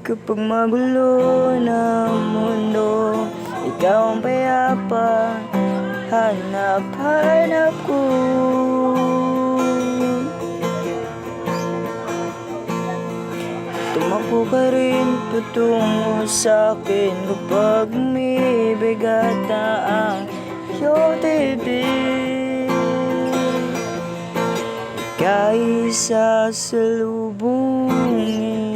Kapag magulo na mundo, ikaw ang payapa, hanap ko. Tumakbo ka rin patungo sa'kin kapag may bigat na ang iyong dibdib. Ika'y sasalubungin.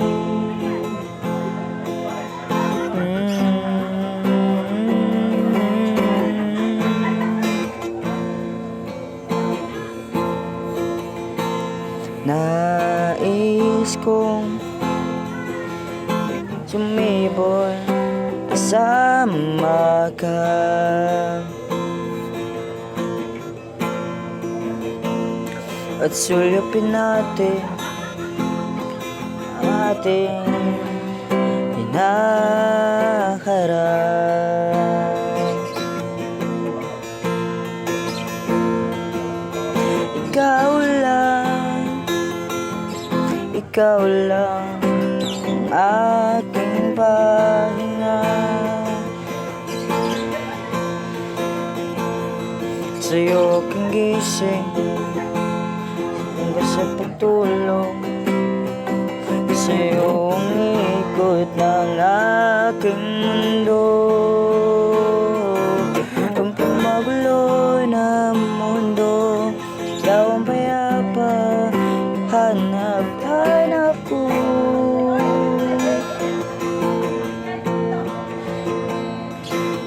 Nais kong sumibol kasama ka, at sulipin natin ang ating hinaharap. Ikaw lang ang aking pahinga. Sa'yo aking gising hanggang sa pagtulog. Sa'yo ang ikot ng aking mundo. Ang pamagulo na mundo, ikaw ang payapa, hanap ko.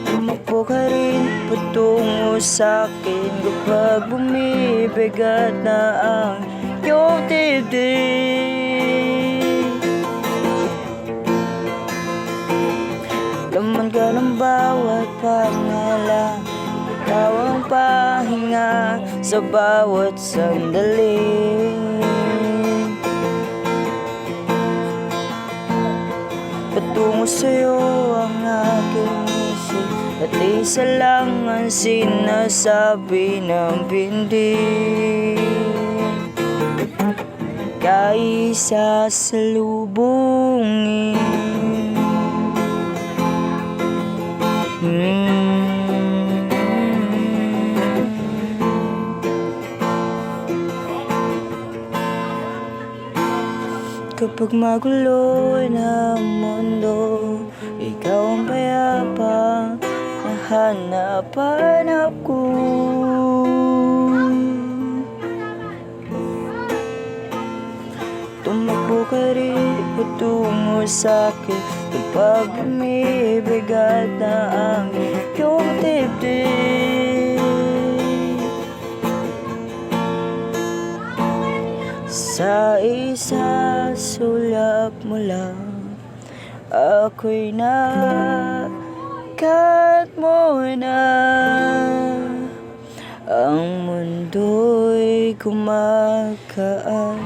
Tumakbo ka rin patungo sa'kin kapag bumibigat na ang iyong dibdib. Laman ka ng bawat pangalan, ikaw ang pahinga sa bawat sandali. Patungo sa'yo ang aking isip, at isa lang ang sinasabi ng bindi. Ika'y sasalubungin. Kapag magulo na mundo, ikaw ang payapa na hanap ko. Tumakbo ka rin patungo sa'kin kapag bumibigat na ang iyong dibdib. Sa isa sulap mo lang, ako'y nakat mo na. Ang mundo'y kumakaan